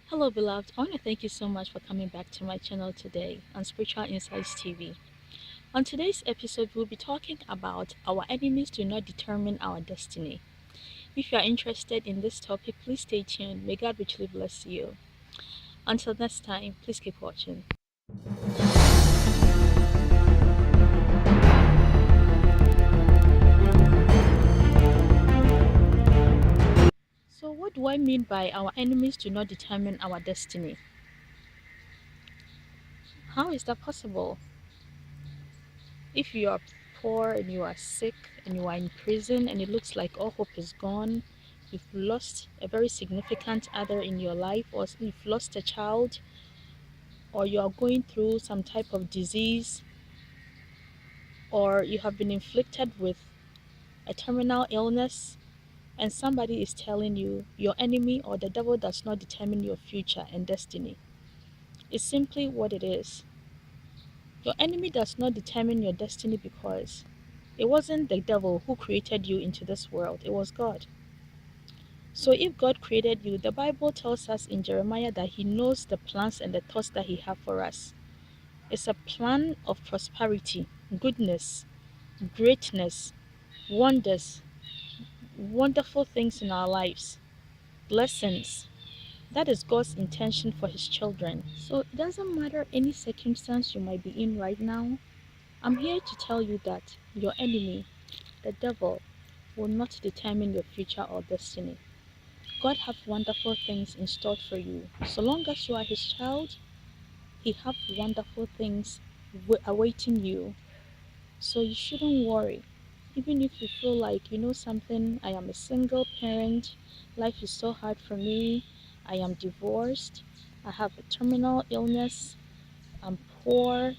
Hello, beloved. I want to thank you so much for coming back to my channel today on Spiritual Insights TV. On today's episode, we'll be talking about our enemies do not determine our destiny. If you are interested in this topic, please stay tuned. May God richly bless you. Until next time, please keep watching. So, what do I mean by our enemies do not determine our destiny? How is that possible? If you are poor and you are sick and you are in prison and it looks like all hope is gone, you've lost a very significant other in your life, or you've lost a child, or you are going through some type of disease, or you have been inflicted with a terminal illness, and somebody is telling you your enemy or the devil does not determine your future and destiny. It's simply what it is. Your enemy does not determine your destiny because it wasn't the devil who created you into this world, it was God. So if God created you, the Bible tells us in Jeremiah that He knows the plans and the thoughts that He has for us. It's a plan of prosperity, goodness, greatness, wonders, wonderful things in our lives, blessings. That is God's intention for His children. So it doesn't matter any circumstance you might be in right now. I'm here to tell you that your enemy, the devil, will not determine your future or destiny. God have wonderful things in store for you. So long as you are His child, He have wonderful things awaiting you. So you shouldn't worry. Even if you feel like, you know something, I am a single parent, life is so hard for me, I am divorced, I have a terminal illness, I'm poor,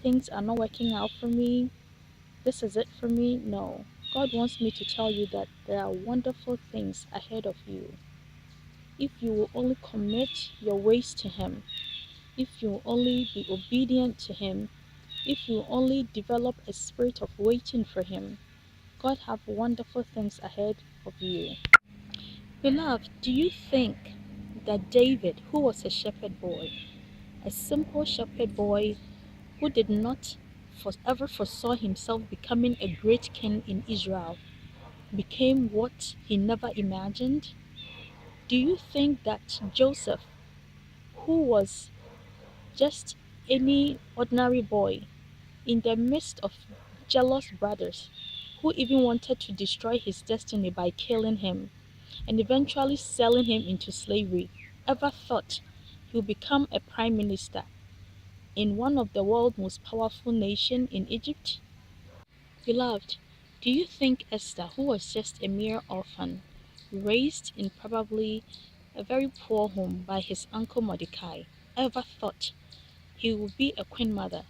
things are not working out for me, this is it for me. No. God wants me to tell you that there are wonderful things ahead of you. If you will only commit your ways to Him, if you will only be obedient to Him, if you will only develop a spirit of waiting for Him, God have wonderful things ahead of you. Beloved, do you think that David, who was a shepherd boy, a simple shepherd boy who did not ever foresaw himself becoming a great king in Israel, became what he never imagined? Do you think that Joseph, who was just any ordinary boy in the midst of jealous brothers who even wanted to destroy his destiny by killing him and eventually selling him into slavery, ever thought he would become a prime minister in one of the world's most powerful nation in Egypt? Beloved, do you think Esther, who was just a mere orphan, raised in probably a very poor home by his uncle Mordecai, ever thought he would be a queen mother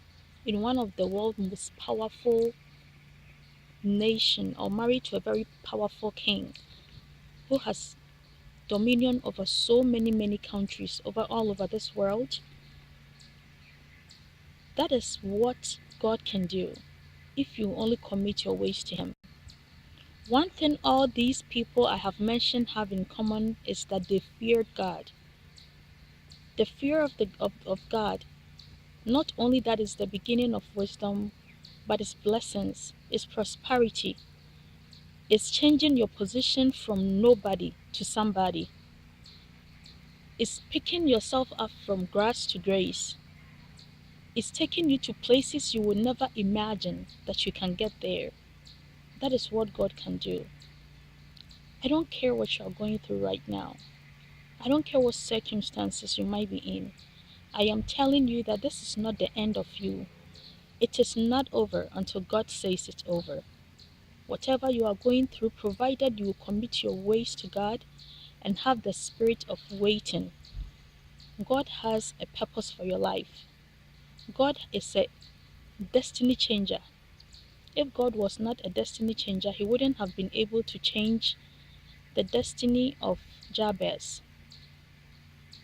in one of the world's most powerful nation, or married to a very powerful king who has dominion over so many countries over all over this world? That is what God can do if you only commit your ways to Him. One thing all these people I have mentioned have in common is that they feared God. The fear of God, not only that is the beginning of wisdom, but its blessings, its prosperity, it's changing your position from nobody to somebody. It's picking yourself up from grass to grace. It's taking you to places you would never imagine that you can get there. That is what God can do. I don't care what you're going through right now. I don't care what circumstances you might be in. I am telling you that this is not the end of you. It is not over until God says it's over. Whatever you are going through, provided you commit your ways to God and have the spirit of waiting, God has a purpose for your life. God is a destiny changer. If God was not a destiny changer, He wouldn't have been able to change the destiny of Jabez.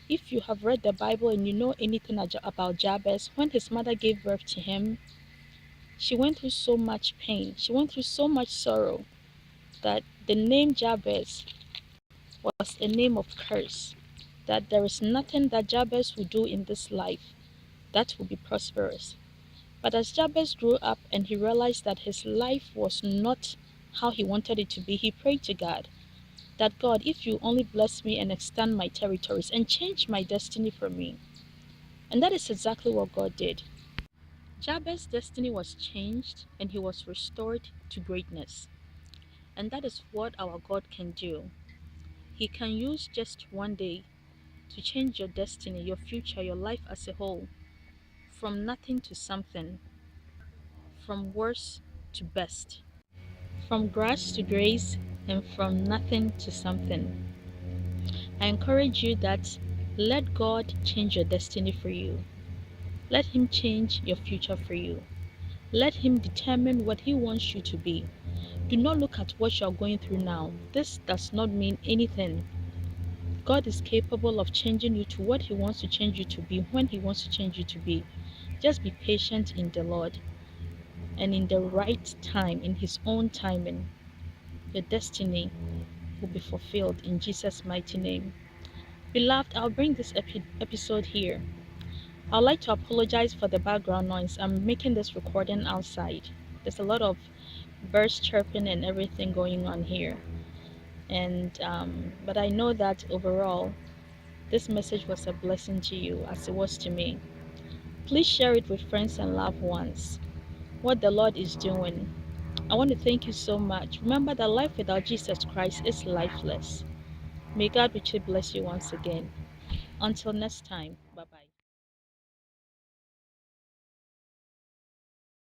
If you have read the Bible and you know anything about Jabez, when his mother gave birth to him, she went through so much pain, she went through so much sorrow, that the name Jabez was a name of curse. that there is nothing that Jabez will do in this life that will be prosperous. But as Jabez grew up and he realized that his life was not how he wanted it to be, he prayed to God that, God, if you only bless me and extend my territories and change my destiny for me. And that is exactly what God did. Jabez's destiny was changed and he was restored to greatness. And that is what our God can do. He can use just one day to change your destiny, your future, your life as a whole, from nothing to something, from worse to best, from grass to grace, and from nothing to something. I encourage you that let God change your destiny for you. Let Him change your future for you. Let Him determine what He wants you to be. Do not look at what you are going through now. This does not mean anything. God is capable of changing you to what He wants to change you to be when He wants to change you to be. Just be patient in the Lord, and in the right time, in His own timing, your destiny will be fulfilled in Jesus' mighty name. Beloved, I'll bring this episode here. I'd like to apologize for the background noise. I'm making this recording outside. There's a lot of birds chirping and everything going on here. But I know that overall, this message was a blessing to you as it was to me. Please share it with friends and loved ones. What the Lord is doing. I want to thank you so much. Remember that life without Jesus Christ is lifeless. May God richly bless you once again. Until next time.